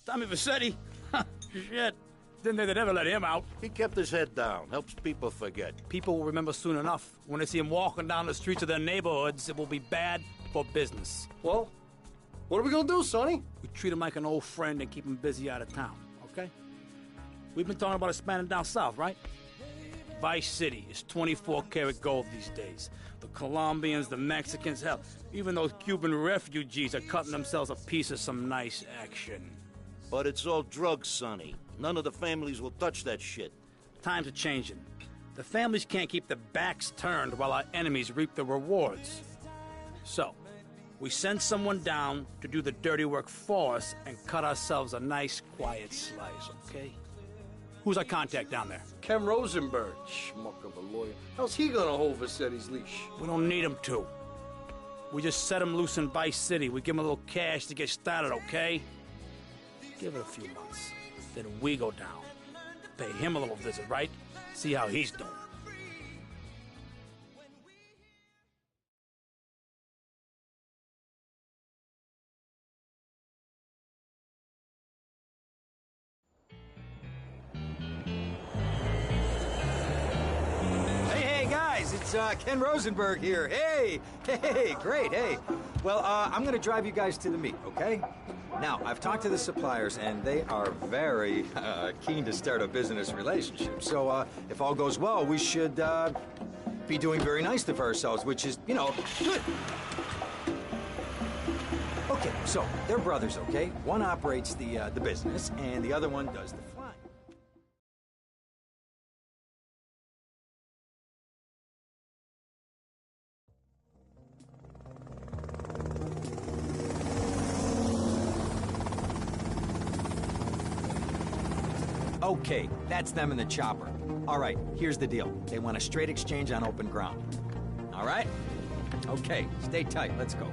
Tommy Vercetti? Shit. Didn't think they'd ever let him out. He kept his head down, helps people forget. People will remember soon enough. When they see him walking down the streets of their neighborhoods, it will be bad for business. Well, what are we gonna do, Sonny? We treat him like an old friend and keep him busy out of town, okay? We've been talking about expanding down south, right? Vice City is 24 karat gold these days. The Colombians, the Mexicans, hell, even those Cuban refugees are cutting themselves a piece of some nice action. But it's all drugs, Sonny. None of the families will touch that shit. Times are changing. The families can't keep their backs turned while our enemies reap the rewards. So, we send someone down to do the dirty work for us and cut ourselves a nice, quiet slice, okay? Who's our contact down there? Ken Rosenberg, schmuck of a lawyer. How's he gonna hold Vercetti's leash? We don't need him to. We just set him loose in Vice City. We give him a little cash to get started, okay? Give it a few months. Then we go down. Pay him a little visit, right? See how he's doing. Hey, guys, it's Ken Rosenberg here. Hey, great, hey. Well, I'm gonna drive you guys to the meet, okay? Now, I've talked to the suppliers, and they are very keen to start a business relationship. So, if all goes well, we should be doing very nicely for ourselves, which is, you know, good. Okay, so they're brothers, okay? One operates the business, and the other one does the flying. Okay, that's them in the chopper. All right, here's the deal. They want a straight exchange on open ground. All right? Okay, stay tight. Let's go.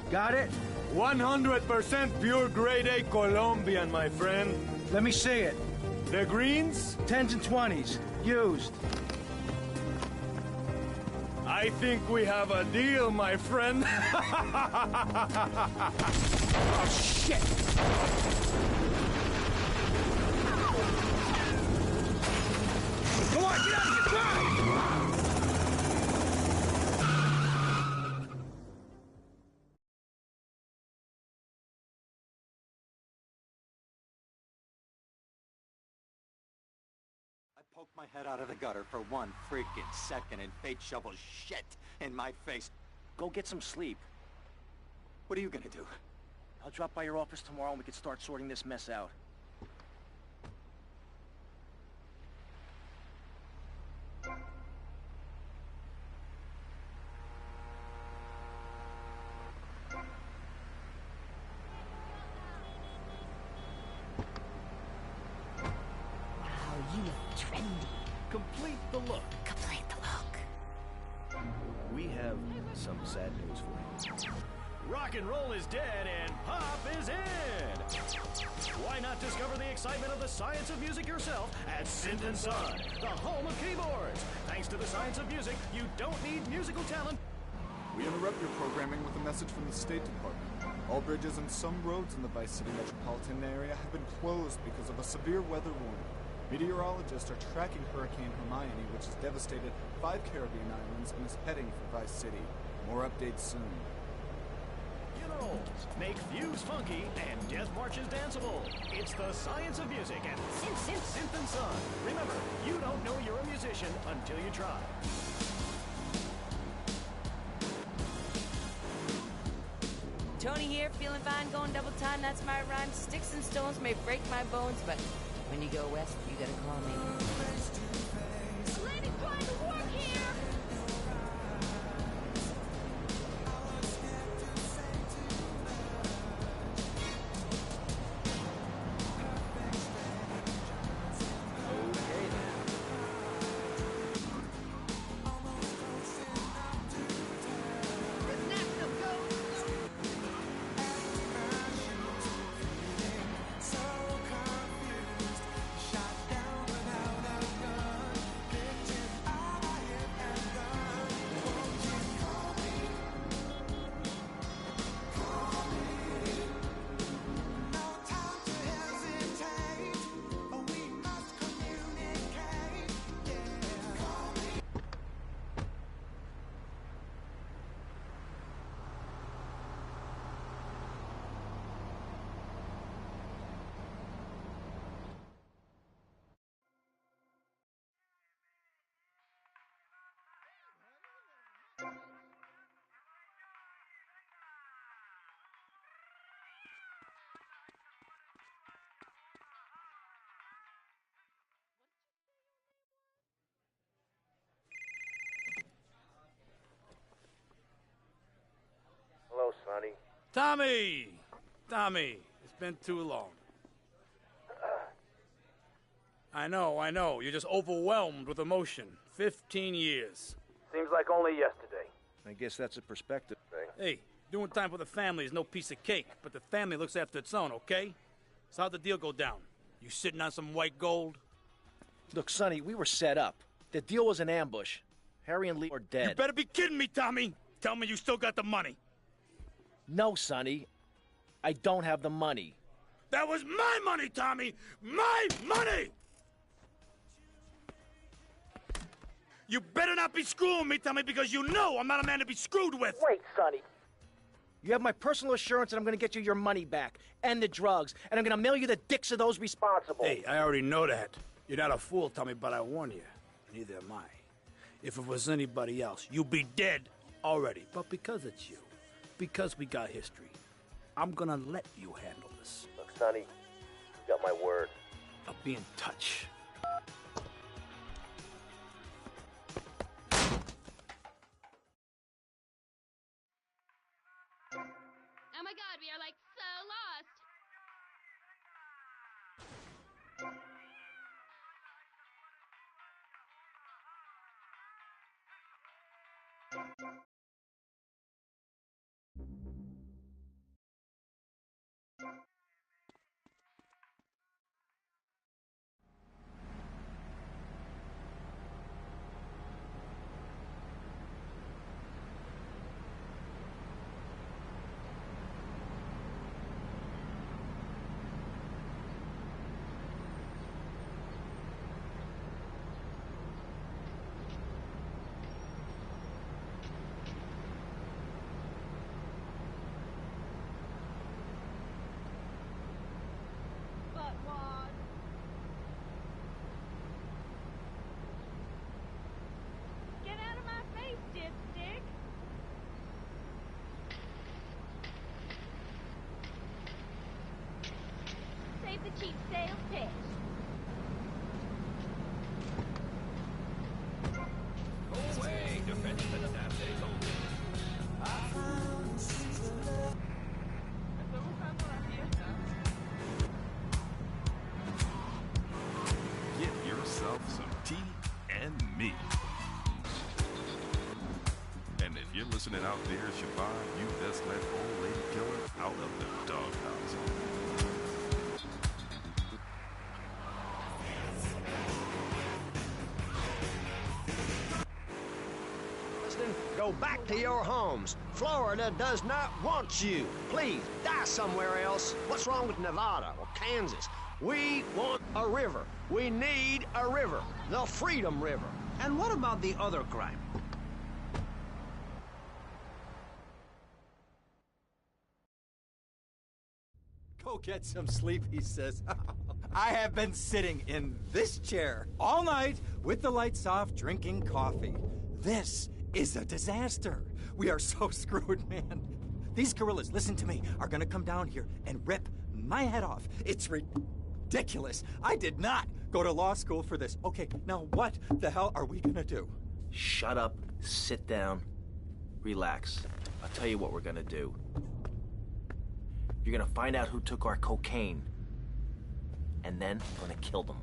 Got it? 100% pure grade A Colombian, my friend. Let me see it. The greens? 10s and 20s. Used. I think we have a deal, my friend. Oh, shit! Come on, get out of here! Drive! Poke my head out of the gutter for 1 freaking second and fate shovels shit in my face. Go get some sleep. What are you gonna do? I'll drop by your office tomorrow and we can start sorting this mess out. You look trendy. Complete the look. Complete the look. We have some sad news for you. Rock and roll is dead and pop is in! Why not discover the excitement of the science of music yourself at Synth & Son, the home of keyboards? Thanks to the science of music, you don't need musical talent. We interrupt your programming with a message from the State Department. All bridges and some roads in the Vice City metropolitan area have been closed because of a severe weather warning. Meteorologists are tracking Hurricane Hermione, which has devastated 5 Caribbean islands and is heading for Vice City. More updates soon. You know, make views funky and death marches danceable. It's the science of music at Synth & Son. Remember, you don't know you're a musician until you try. Tony here, feeling fine, going double time. That's my rhyme. Sticks and stones may break my bones, but when you go west, you gotta call me. Lady trying to work here! Tommy! Tommy, it's been too long. I know. You're just overwhelmed with emotion. 15 years. Seems like only yesterday. I guess that's a perspective thing. Hey, doing time for the family is no piece of cake, but the family looks after its own, okay? So how'd the deal go down? You sitting on some white gold? Look, Sonny, we were set up. The deal was an ambush. Harry and Lee are dead. You better be kidding me, Tommy! Tell me you still got the money. No, Sonny. I don't have the money. That was my money, Tommy! My money! You better not be screwing me, Tommy, because you know I'm not a man to be screwed with! Wait, Sonny. You have my personal assurance that I'm going to get you your money back, and the drugs, and I'm going to mail you the dicks of those responsible. Hey, I already know that. You're not a fool, Tommy, but I warn you. Neither am I. If it was anybody else, you'd be dead already. But because it's you, because we got history, I'm gonna let you handle this. Look, Sonny, you got my word. I'll be in touch. Oh my god, we are like so lost. The cheap sales pitch. Away, defending the Nazis only. Get yourself some tea and me. And if you're listening out there, Siobhan, you best let old lady killer out of the doghouse. Go back to your homes. Florida does not want you. Please, die somewhere else. What's wrong with Nevada or Kansas? We want a river. We need a river. The Freedom River. And what about the other crime? Go get some sleep, he says. I have been sitting in this chair all night with the lights off, drinking coffee. This is a disaster. We are so screwed, man. These gorillas, listen to me, are gonna come down here and rip my head off. It's ridiculous. I did not go to law school for this. Okay, now what the hell are we gonna do? Shut up, sit down, relax. I'll tell you what we're gonna do. You're gonna find out who took our cocaine, and then we're gonna kill them.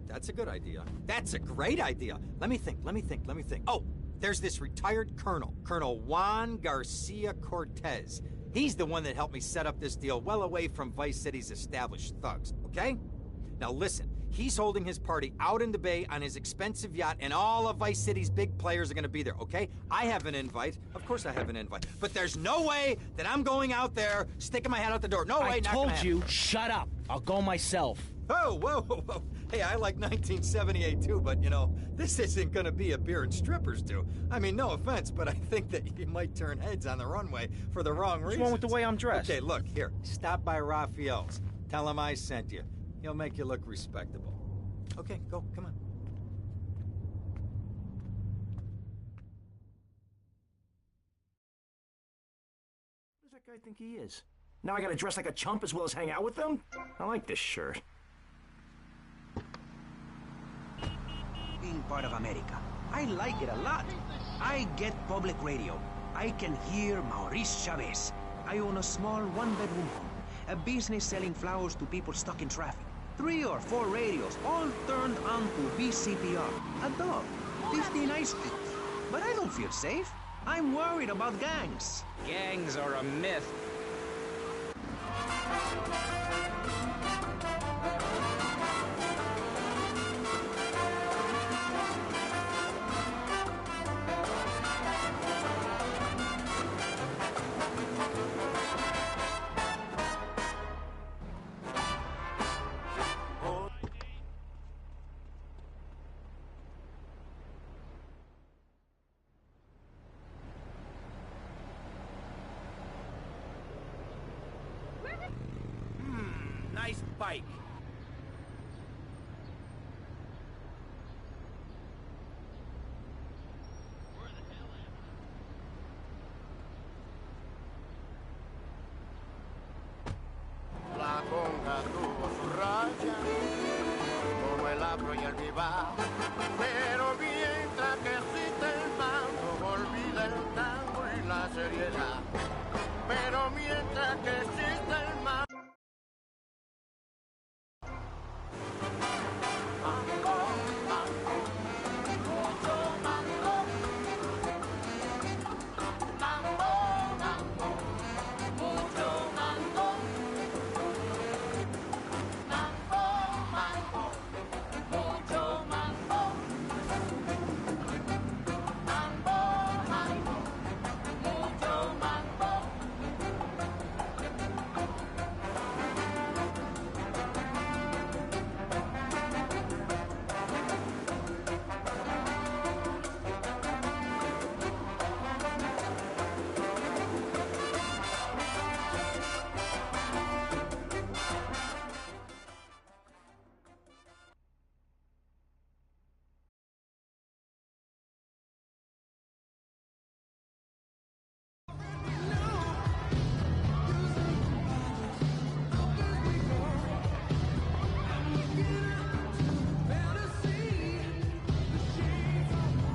That's a good idea. That's a great idea. Let me think. Oh, there's this retired colonel, Colonel Juan Garcia Cortez. He's the one that helped me set up this deal well away from Vice City's established thugs, okay? Now listen, he's holding his party out in the bay on his expensive yacht, and all of Vice City's big players are gonna be there, okay? I have an invite. Of course I have an invite. But there's no way that I'm going out there, sticking my head out the door. No way, I not told gonna you, happen. shut up. I'll go myself. Oh, whoa. Hey, I like 1978 too, but you know, this isn't gonna be a beer and strippers do. I mean, no offense, but I think that you might turn heads on the runway for the wrong reasons. What's wrong with the way I'm dressed? Okay, look, here, stop by Raphael's. Tell him I sent you. He'll make you look respectable. Okay, go, come on. Who does that guy think he is? Now I gotta dress like a chump as well as hang out with them? I like this shirt. Being part of America, I like it a lot. I get public radio. I can hear Maurice Chavez. I own a small one-bedroom home, a business selling flowers to people stuck in traffic. 3 or 4 radios, all turned on to VCPR. A dog, 15 ice creams. But I don't feel safe. I'm worried about gangs. Gangs are a myth. Nice bike. La conga tuvo su raya, como el agro y el vivar. Pero mientras que existe el mango, olvida el tango y la seriedad. Pero mientras que existe el mango.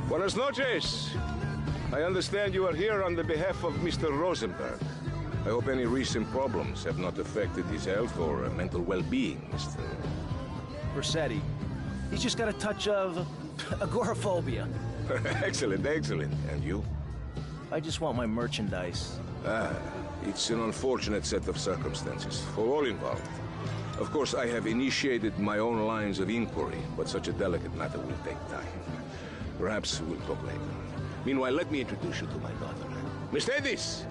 Buenas noches. I understand you are here on the behalf of Mr. Rosenberg. I hope any recent problems have not affected his health or mental well-being, Mr. Vercetti. He's just got a touch of agoraphobia. Excellent, excellent. And you? I just want my merchandise. It's an unfortunate set of circumstances for all involved. Of course, I have initiated my own lines of inquiry, but such a delicate matter will take time. Perhaps we'll talk later. Meanwhile, let me introduce you to my daughter. Miss Davis!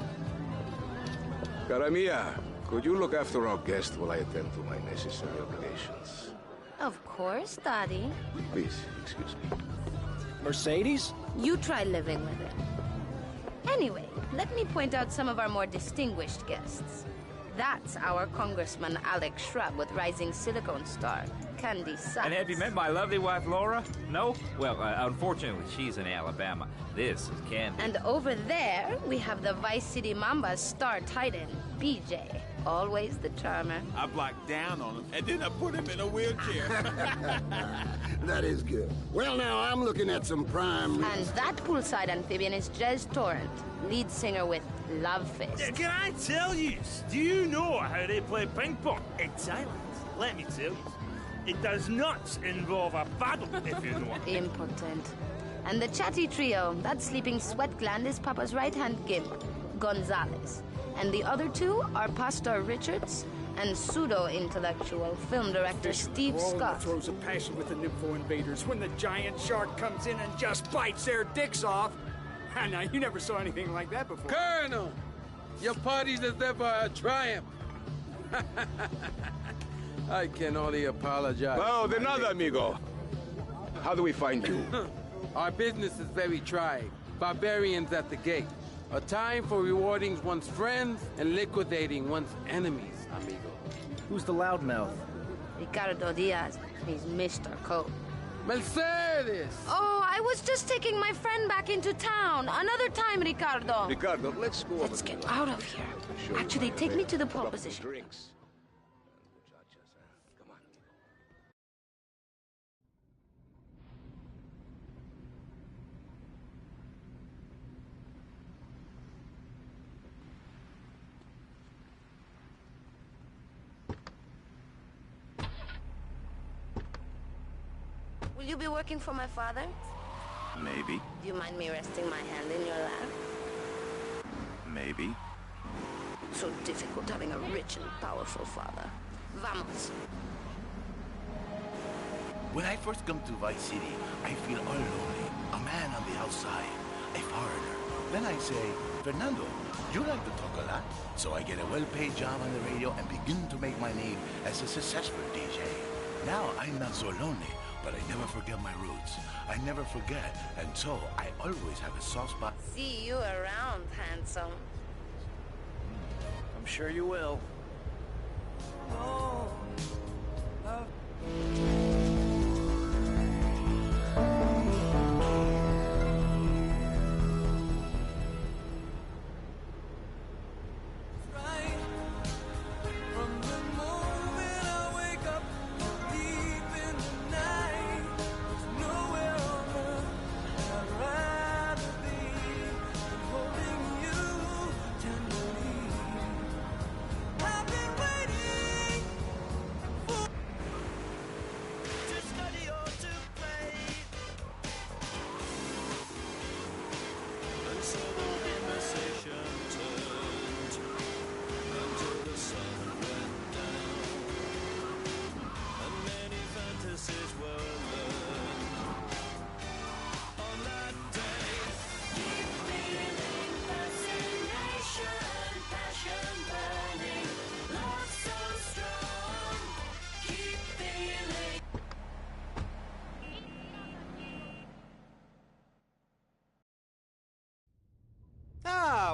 Cara mia, could you look after our guest while I attend to my necessary obligations? Of course, Daddy. Please, excuse me. Mercedes? You try living with it. Anyway, let me point out some of our more distinguished guests. That's our Congressman Alex Shrub with rising silicone star, Candy Sykes. And have you met my lovely wife, Laura? No? Well, unfortunately, she's in Alabama. This is Candy. And over there, we have the Vice City Mamba's star titan, BJ. Always the charmer. I blocked down on him, and then I put him in a wheelchair. That is good. Well, now, I'm looking at some prime... And that poolside amphibian is Jez Torrent, lead singer with Love Fist. Can I tell you, do you know how they play ping pong in Thailand? Let me tell you. It does not involve a paddle, if you know. Impotent. And the chatty trio, that sleeping sweat gland is Papa's right-hand gimp, Gonzalez. And the other two are Pastor Richards and pseudo-intellectual film director Steve Scott. Throws a passion with the Nympho invaders when the giant shark comes in and just bites their dicks off. Now, you never saw anything like that before. Colonel, your party's as ever a triumph. I can only apologize. Oh, de nada, amigo. How do we find you? Our business is very trying. Barbarians at the gate. A time for rewarding one's friends and liquidating one's enemies, amigo. Who's the loudmouth? Ricardo Diaz. He's Mr. Cope. Mercedes! Oh, I was just taking my friend back into town. Another time, Ricardo. Ricardo, let's go. Let's get out of here. Actually, take me to the pole position. Drinks. you be working for my father? Maybe. Do you mind me resting my hand in your lap? Maybe. So difficult having a rich and powerful father. Vamos. When I first come to Vice City, I feel all lonely. A man on the outside. A foreigner. Then I say, Fernando, you like to talk a lot. So I get a well-paid job on the radio and begin to make my name as a successful DJ. Now I'm not so lonely, but I never forget my roots. I never forget, and so I always have a soft spot. See you around, handsome. I'm sure you will.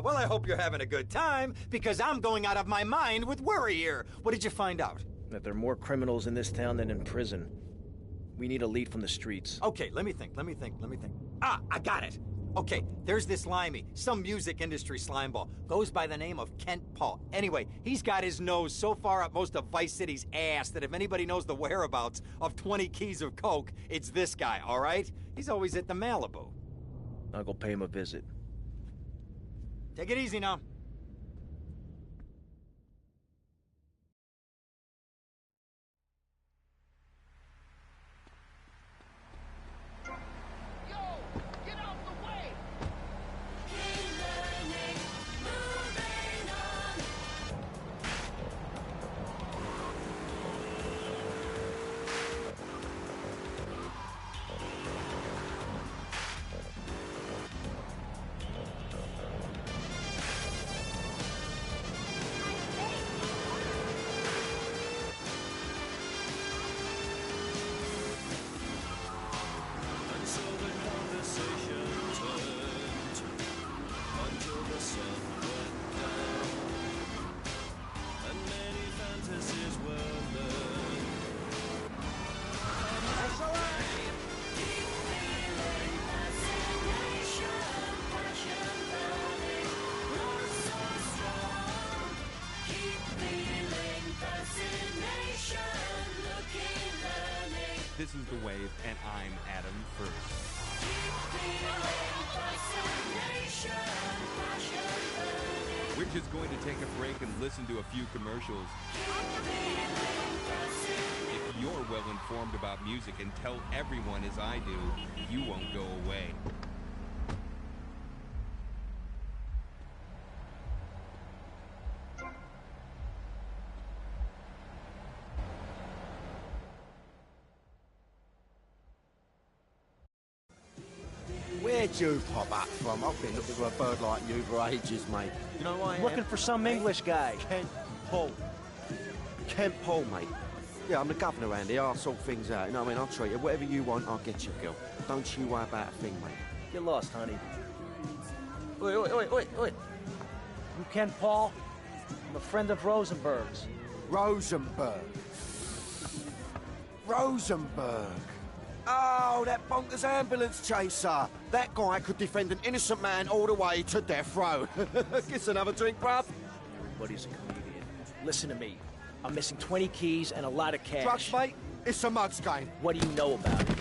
Well, I hope you're having a good time, because I'm going out of my mind with worry here. What did you find out? That there are more criminals in this town than in prison. We need a lead from the streets. Okay, let me think. Ah, I got it. Okay, there's this limey, some music industry slimeball. Goes by the name of Kent Paul. Anyway, he's got his nose so far up most of Vice City's ass that if anybody knows the whereabouts of 20 keys of coke, it's this guy, all right? He's always at the Malibu. I'll go pay him a visit. Take it easy now. This is The Wave, and I'm Adam First. We're just going to take a break and listen to a few commercials. If you're well informed about music and tell everyone as I do, you won't go away. Where'd you pop up from? I've been looking for a bird like you for ages, mate. You know why I am? Looking for some English guy. Kent Paul. Kent Paul, mate. Yeah, I'm the governor around here. I'll sort things out. You know what I mean? I'll treat you. Whatever you want, I'll get you, girl. Don't you worry about a thing, mate. Get lost, honey. Oi, oi, oi, oi, oi. You Ken Paul? I'm a friend of Rosenberg's. Rosenberg. Rosenberg. Oh, that bonkers ambulance chaser. That guy could defend an innocent man all the way to death row. Get another drink, bruv. Everybody's a comedian. Listen to me. I'm missing 20 keys and a lot of cash. Drugs, mate? It's a mug's game. What do you know about it?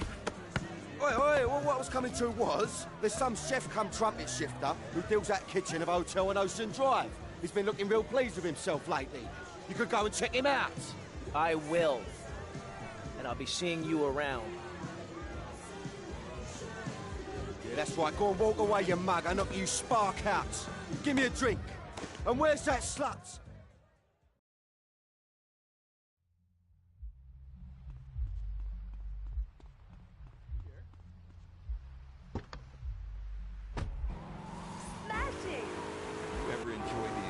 Oi, well, what I was coming to was, there's some chef come trumpet shifter who deals at kitchen of a hotel on Ocean Drive. He's been looking real pleased with himself lately. You could go and check him out. I will. And I'll be seeing you around. That's right, go and walk away, you mug. I knock you spark out. Give me a drink. And where's that slut? Smashing! You ever enjoy the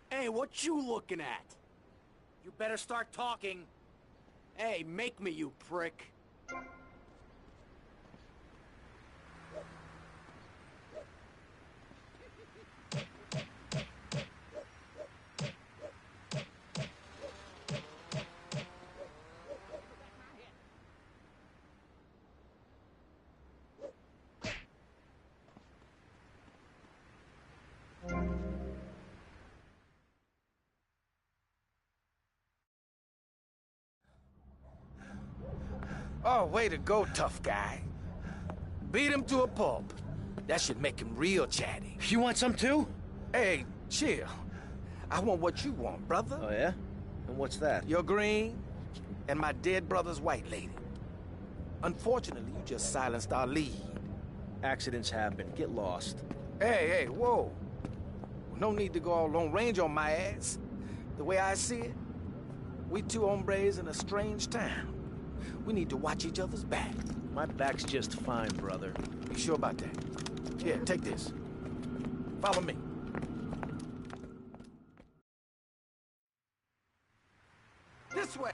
Hey, what you looking at? You better start talking. Hey, make me, you prick. Oh, way to go, tough guy. Beat him to a pulp. That should make him real chatty. You want some too? Hey, chill. I want what you want, brother. Oh, yeah? And what's that? Your green and my dead brother's white lady. Unfortunately, you just silenced our lead. Accidents happen. Get lost. Hey, whoa. No need to go all Lone Range on my ass. The way I see it, we two hombres in a strange town. We need to watch each other's back. My back's just fine, brother. You sure about that? Here, take this. Follow me. This way.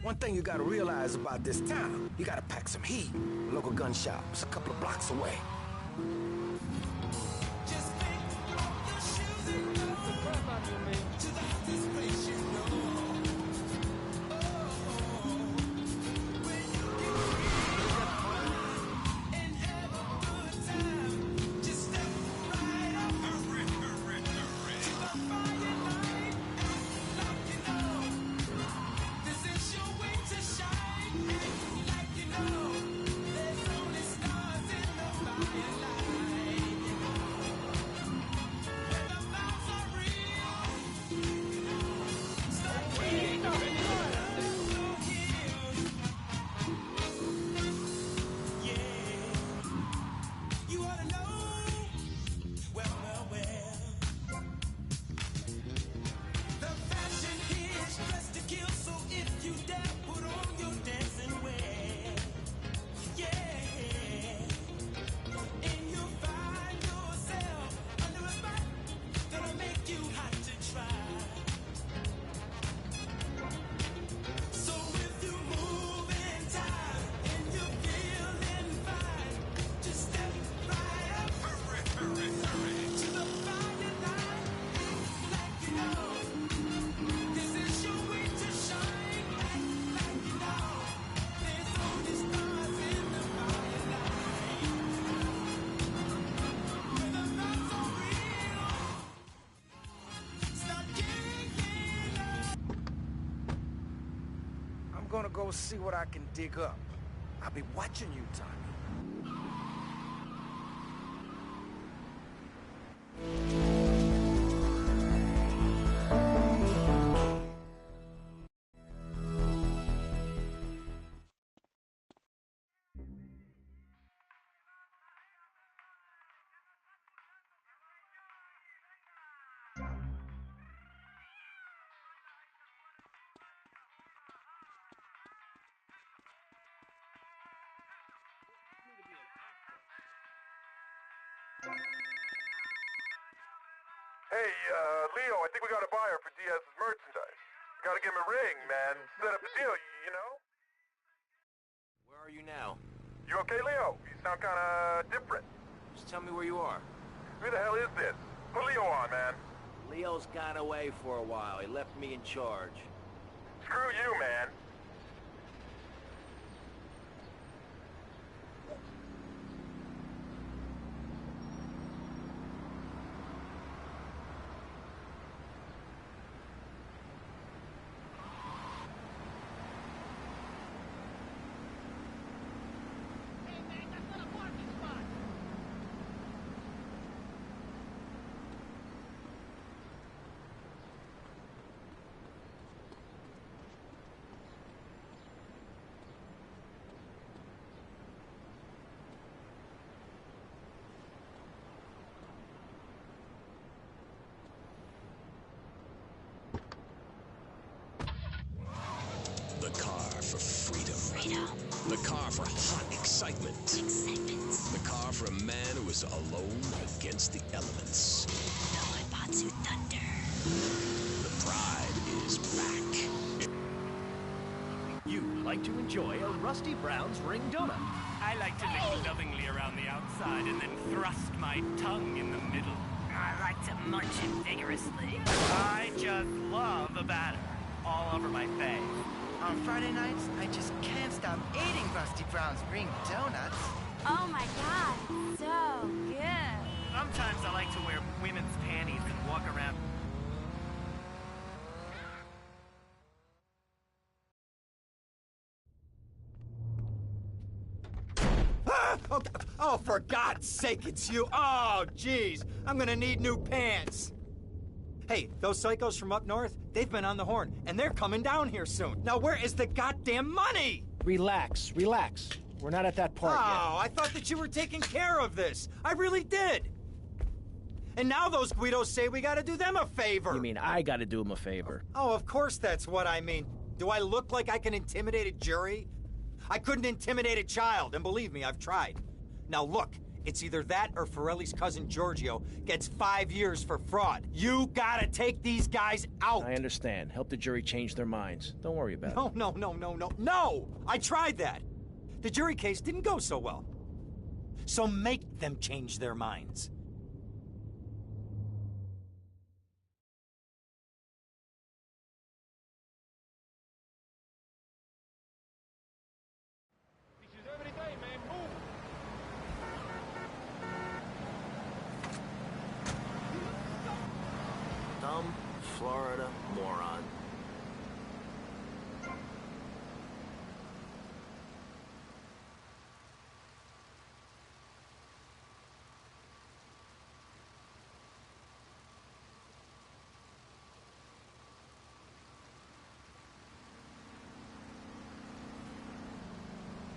One thing you gotta realize about this town, you gotta pack some heat. Local gun shop's a couple of blocks away. I'm gonna go see what I can dig up. I'll be watching you, Tommy. Hey, Leo, I think we got a buyer for Diaz's merchandise. Gotta give him a ring, man. Set up a deal, you know? Where are you now? You okay, Leo? You sound kinda different. Just tell me where you are. Who the hell is this? Put Leo on, man. Leo's gone away for a while. He left me in charge. Screw you, man. The car for freedom. The car for hot excitement. The car for a man who is alone against the elements. The Oibatsu Thunder. The pride is back. You like to enjoy a Rusty Brown's ring donut. I like to lick lovingly around the outside and then thrust my tongue in the middle. I like to munch it vigorously. I just love a batter all over my face. On Friday nights, I just can't stop eating Rusty Brown's ring donuts. Oh my god, so good. Sometimes I like to wear women's panties and walk around. Oh, for God's sake, it's you. Oh, jeez. I'm gonna need new pants. Hey, those psychos from up north, they've been on the horn, and they're coming down here soon. Now, where is the goddamn money? Relax, relax. We're not at that part yet. Oh, I thought that you were taking care of this. I really did. And now those Guidos say we gotta do them a favor. You mean I gotta do them a favor? Oh, of course that's what I mean. Do I look like I can intimidate a jury? I couldn't intimidate a child, and believe me, I've tried. Now look, it's either that or Forelli's cousin Giorgio gets 5 years for fraud. You gotta take these guys out. I understand. Help the jury change their minds. Don't worry about it. No! I tried that. The jury case didn't go so well. So make them change their minds. Dumb Florida moron.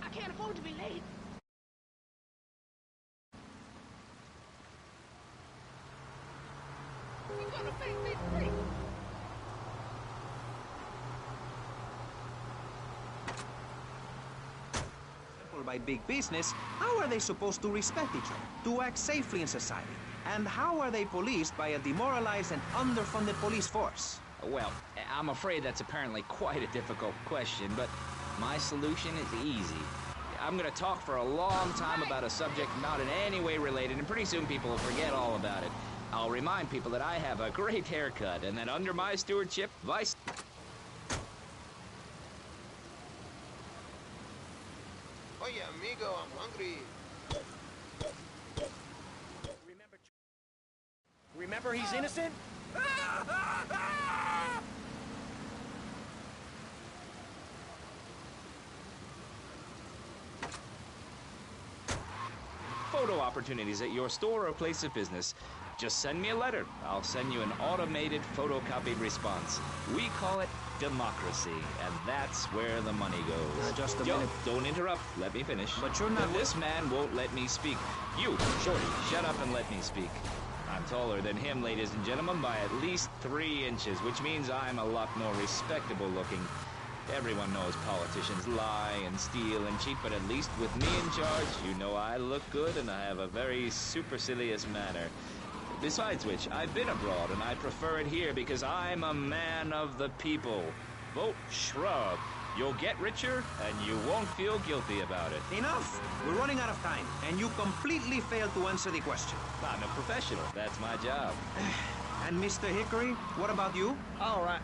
I can't afford to be late. You're gonna face me free. By big business, how are they supposed to respect each other, to act safely in society? And how are they policed by a demoralized and underfunded police force? Well, I'm afraid that's apparently quite a difficult question, but my solution is easy. I'm gonna talk for a long time about a subject not in any way related, and pretty soon people will forget all about it. I'll remind people that I have a great haircut, and that under my stewardship, Vice... Oye, amigo, I'm hungry. Remember he's innocent? Photo opportunities at your store or place of business. Just send me a letter. I'll send you an automated photocopied response. We call it democracy, and that's where the money goes. Just a minute. Don't interrupt. Let me finish. But you're not... This man won't let me speak. You, Shorty, shut up and let me speak. I'm taller than him, ladies and gentlemen, by at least 3 inches, which means I'm a lot more respectable looking. Everyone knows politicians lie and steal and cheat, but at least with me in charge, you know I look good and I have a very supercilious manner. Besides which, I've been abroad, and I prefer it here because I'm a man of the people. Vote Shrub. You'll get richer, and you won't feel guilty about it. Enough! We're running out of time, and you completely failed to answer the question. I'm a professional. That's my job. And Mr. Hickory, what about you? All right.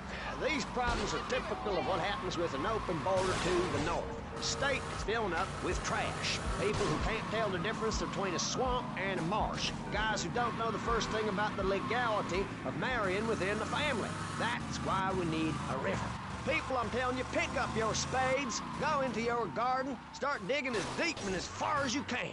These problems are typical of what happens with an open border to the north. The state is filling up with trash. People who can't tell the difference between a swamp and a marsh. Guys who don't know the first thing about the legality of marrying within the family. That's why we need a river. People, I'm telling you, pick up your spades, go into your garden, start digging as deep and as far as you can.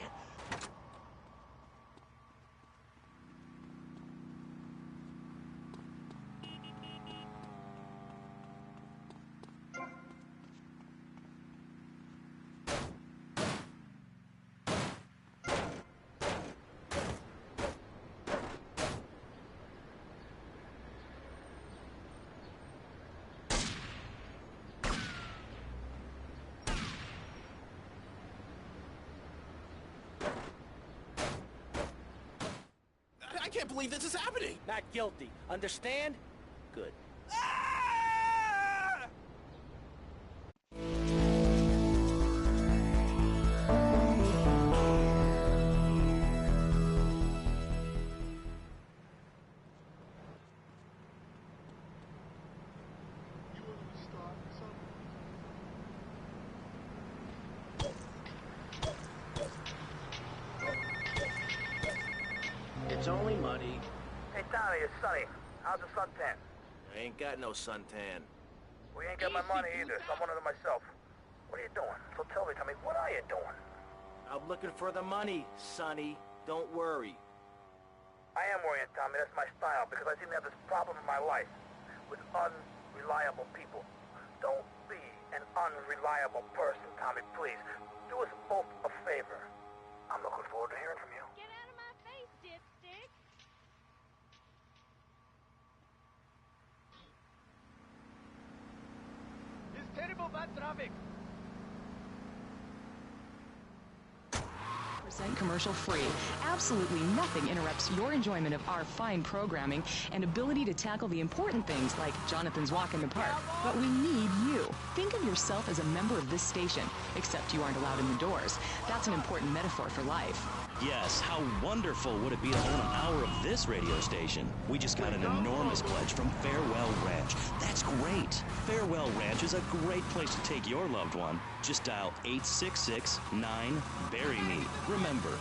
I can't believe this is happening. Not guilty. Understand? Good. It's only money. Hey, Tommy, it's Sonny. How's the suntan? I ain't got no suntan. We ain't got my money either, so I'm one of them myself. What are you doing? So tell me, Tommy, what are you doing? I'm looking for the money, Sonny. Don't worry. I am worrying, Tommy. That's my style, because I seem to have this problem in my life with unreliable people. Don't be an unreliable person, Tommy, please. Do us both a favor. I'm looking forward to hearing from you. Get out of my face, dipstick. It's terrible bad traffic. Commercial free. Absolutely nothing interrupts your enjoyment of our fine programming and ability to tackle the important things like Jonathan's walk in the park. But we need you. Think of yourself as a member of this station, except you aren't allowed in the doors. That's an important metaphor for life. Yes, how wonderful would it be to own an hour of this radio station? We just got an enormous pledge from Farewell Ranch. That's great. Farewell Ranch is a great place to take your loved one. Just dial 866-9-BURY-ME. Remember,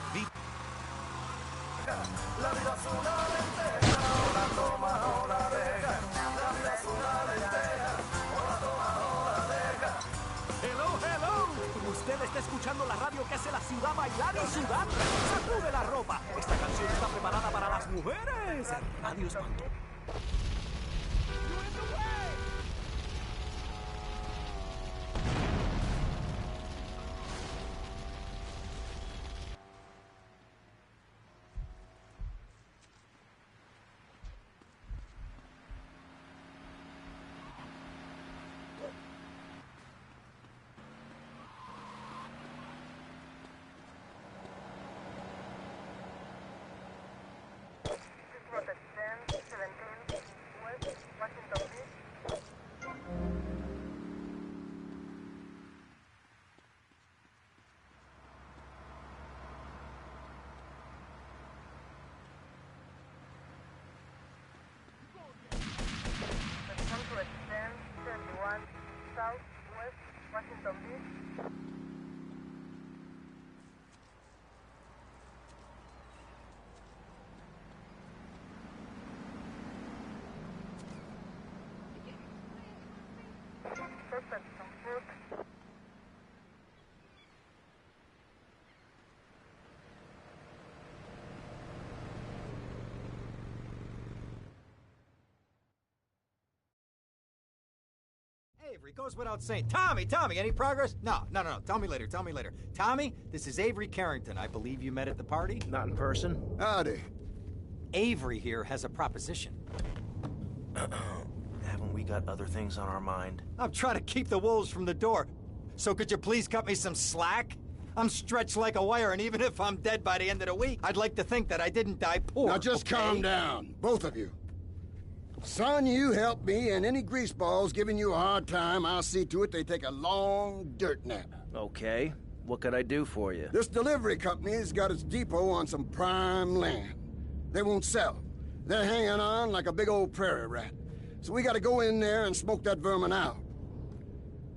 Hello, hello. Usted está escuchando la radio que hace la ciudad bailar y sudar. Sacude la ropa. Esta canción está preparada para las mujeres. Radio Espanto. Southwest Washington Beach. Suspect on foot. Avery, goes without saying. Tommy, any progress? No. Tell me later. Tommy, this is Avery Carrington. I believe you met at the party? not in person. Howdy. Avery here has a proposition. Haven't we got other things on our mind? I'm trying to keep the wolves from the door. So could you please cut me some slack? I'm stretched like a wire, and even if I'm dead by the end of the week, I'd like to think that I didn't die poor. Now just calm down, both of you. Son, you help me, and any greaseballs giving you a hard time, I'll see to it they take a long dirt nap. Okay. What could I do for you? This delivery company's got its depot on some prime land. They won't sell. They're hanging on like a big old prairie rat. So we gotta go in there and smoke that vermin out.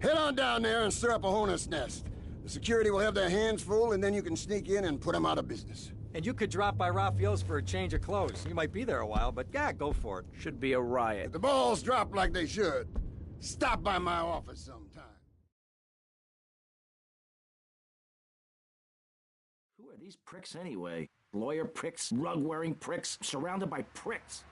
Head on down there and stir up a hornet's nest. The security will have their hands full, and then you can sneak in and put them out of business. And you could drop by Raphael's for a change of clothes. You might be there a while, but yeah, go for it. Should be a riot. If the balls drop like they should, stop by my office sometime. Who are these pricks anyway? Lawyer pricks, rug-wearing pricks, surrounded by pricks.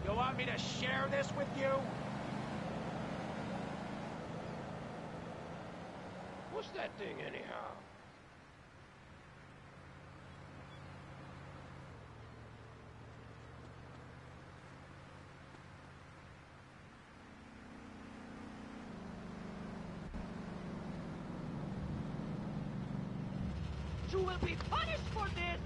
You want me to share this with you? What's that thing, anyhow? You will be punished for this!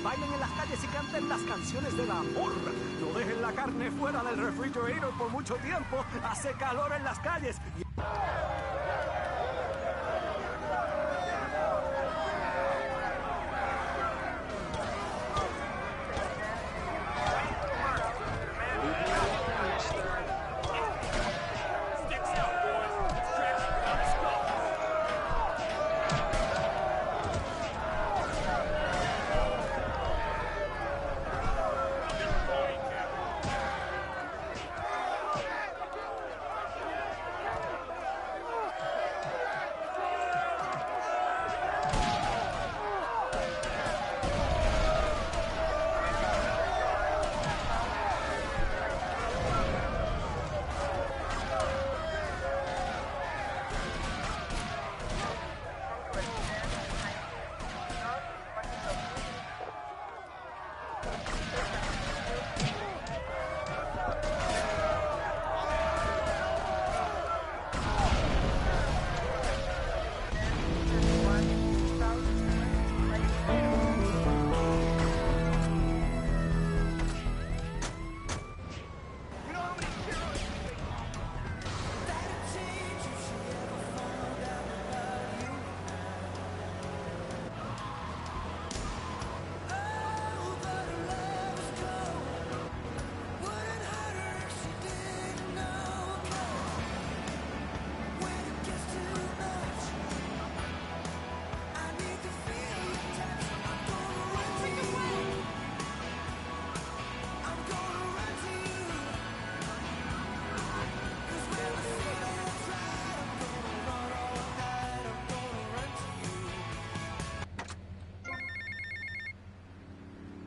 Bailen en las calles y canten las canciones del amor. No dejen la carne fuera del refrigerator por mucho tiempo. Hace calor en las calles.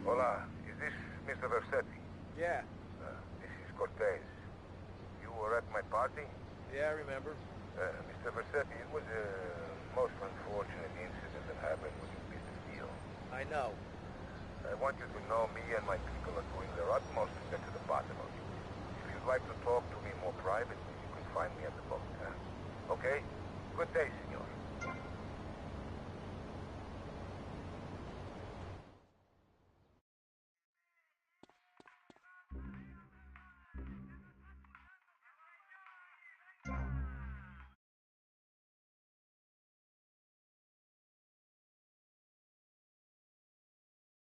Hola, is this Mr. Versetti? Yeah. This is Cortez. You were at my party? Yeah, I remember. Mr. Versetti, it was a most unfortunate incident that happened when you missed the deal. I know. I want you to know me and my people are doing their utmost to get to the bottom of it. If you'd like to talk to me more privately, you can find me at the boat, huh? Okay? Good day, senor.